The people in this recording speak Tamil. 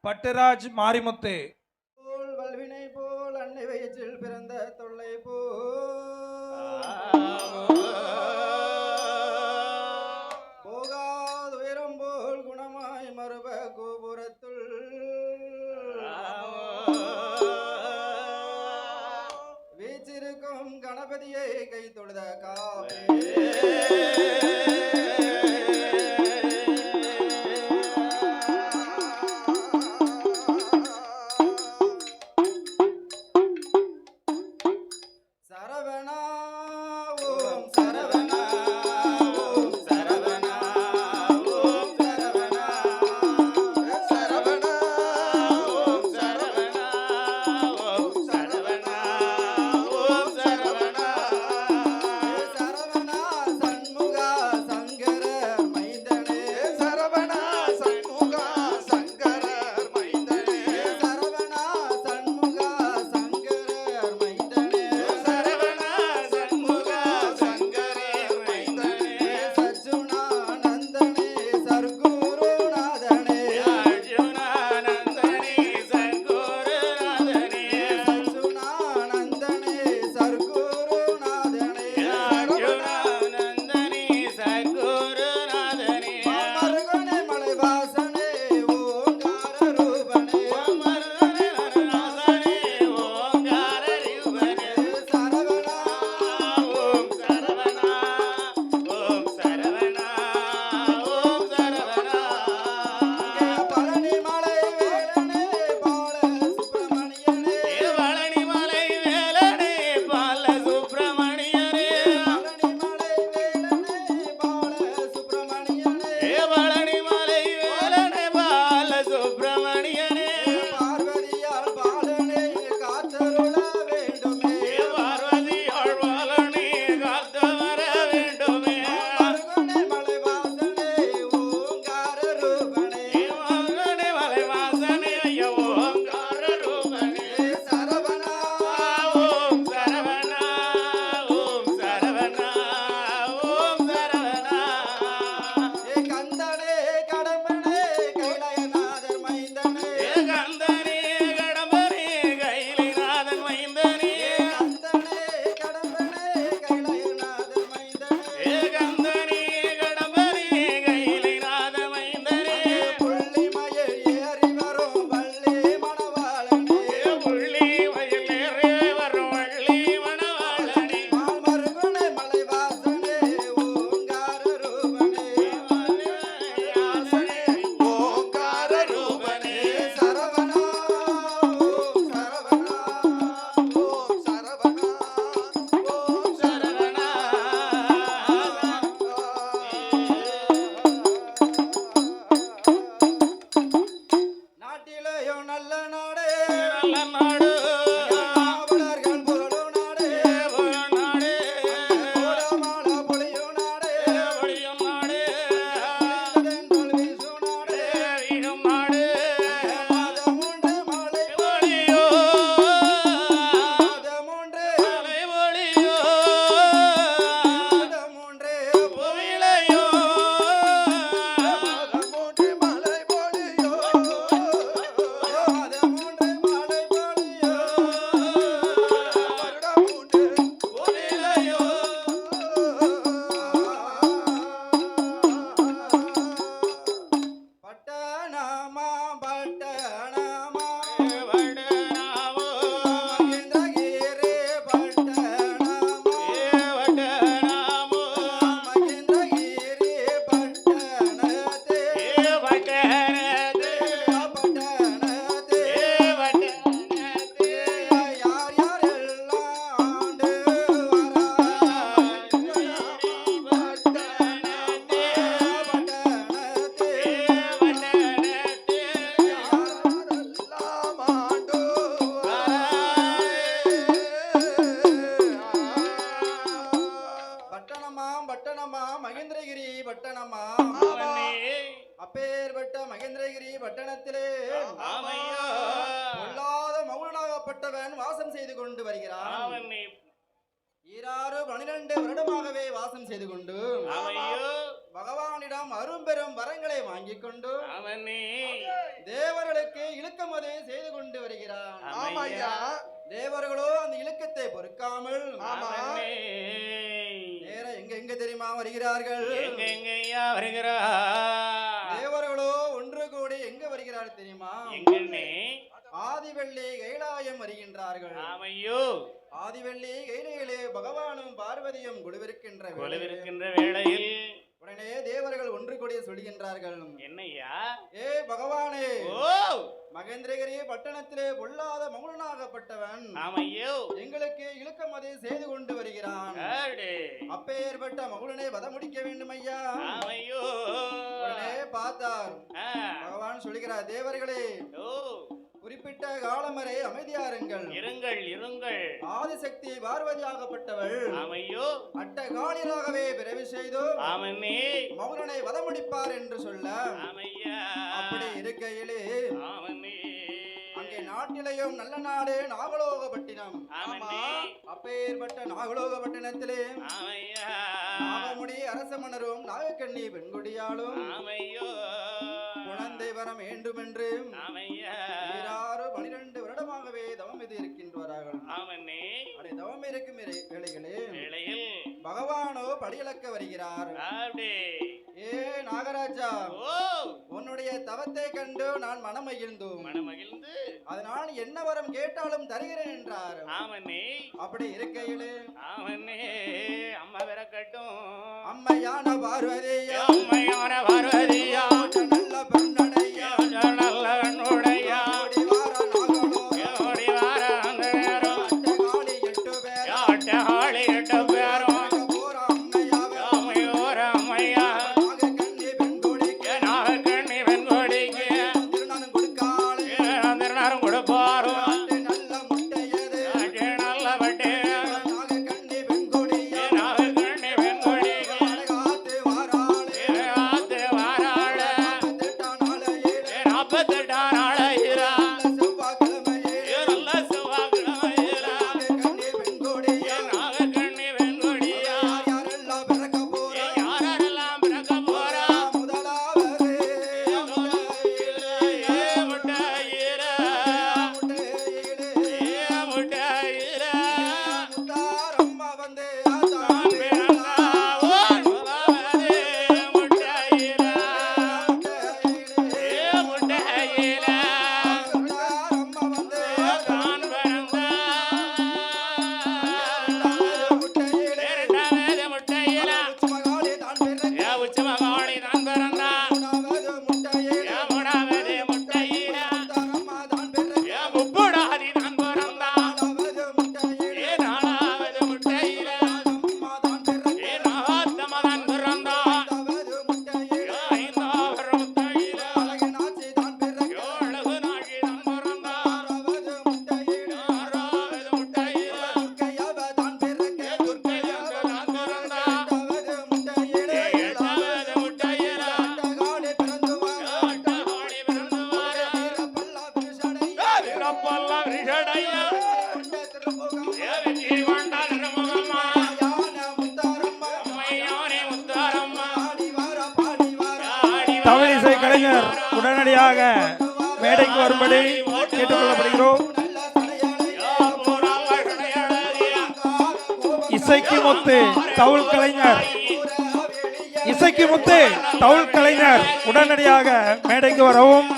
பட்டுராஜ் மாரிமுத்து. வல்வினை போல் அன்னை வயிற்றில் பிறந்த தொல்லை போ போகாது உயரம் போல் குணமாய் மறுப கோபுரத்துள் வீச்சிருக்கும் கணபதியை கை தொழுத காப்பே அப்பேற்பட்ட மகேந்திரகிரி பட்டணத்திலே பொல்லாத மௌனாகப்பட்டவன் வாசம் செய்து கொண்டு வருகிறான். 12 வருடமாகவே வாசம் செய்து கொண்டு பகவானிடம் அரும்பெரும் வரங்களை வாங்கிக் கொண்டு தேவர்களுக்கு ஐயா. தேவர்களோ அந்த இலக்கத்தை பொறுக்காமல் ஆமா. நேர எங்க தெரியுமா வருகிறார்கள்? எங்கய்யா வருகிறா? தேவர்களோ ஒன்று கூடி எங்க வருகிறார்கள் தெரியுமா? எங்கண்ணே? ஆதிவெள்ளி கைலாயம் வருகின்றார்கள். ஆமையோ. ஆதிவெள்ளி கைலையிலே பகவானும் பார்வதியும் குழுவிருக்கின்ற வேளையில் உடனே தேவர்கள் ஒன்று கூடிய சொல்கின்றார்கள். என்னையா? ஏ பகவானே, ஓ மகேந்திரகிரி பட்டணத்திலே பொல்லாத மகுடனாகப்பட்டவன் ஆமையோ எங்களுக்கு இழுக்கமதை செய்து கொண்டு வருகிறான். அப்பேற்பட்ட மகுடனை வத முடிக்க வேண்டும் ஐயா. ஆமையோ. உடனே பார்த்தார் பகவான் சொல்கிறார், தேவர்களே குறிப்பிட்ட காலம் வரை அமைதியாருங்கள். இருங்கள் இருங்கள். ஆதிசக்தி பார்வதியாகப்பட்டவள் ஆமையோ அட்ட காலிலாகவே பிறவி செய்து ஆமனே மௌனனை வதமுடிப்பார் என்று சொல்ல ஆமையா. அப்படி இருக்கையிலே ஆமனே அங்கே நாட்டிலையும் நல்ல நாடு நாகலோகப்பட்டினம். ஆமனே அப்பேற்பட்ட நாகலோகப்பட்டினத்திலே ஆமையா நாகமுடி அரச மன்னரும் நாகக்கண்ணி பெண்குடியாலும் ஆமையோ குழந்தை வரம் வேண்டும் என்று ஆமையா 12 வருடமாகவே தவம் இது இருக்கின்றார்கள். ஆமனே அடே தவம் இருக்கும் வேளையில் பகவானோ படியளக்க வருகிறார். அப்படியே ஏ நாகராஜா, ஓ உன்னுடைய தவத்தை கண்டு நான் மனமகிழ்ந்து அதனால் என்ன வரம் கேட்டாலும் தருகிறேன் என்றார். ஆமனே அப்படி இருக்கையிலே ஆமனே அம்மா விரக்கட்டும். அம்மையான பார்வதியா, அம்மையான பார்வதியா, நல்ல பெண்ணடையா, நல்ல கண்ணுடையா, ஓடி வார அந்த நேரம் அட்டகாளி 8 பேர் அட்டகாளி 8 பேரும் அம்மையோர அம்மையா நாகக்கண்ணி வெண்கொடிக்கு திருநாளும் கொடுப்பாரும். நல்ல பட்டு நாகக்கண்ணி வெண்கொடிக்கு ஆத்து வாராள 48 நாளையிரா நல்ல செவ்வாய்க்கிழமையிரா நாகக்கண்ணி வெண்கொடியா யாரெல்லாம் பிறக்க போறா தமிழிசை கலைஞர் உடனடியாக மேடைக்கு வரும்படி கேட்டுக்கொள்ளப்படுகிறோம். இசைக்கு முத்து தவுள் கலைஞர் உடனடியாக மேடைக்கு வரவும்.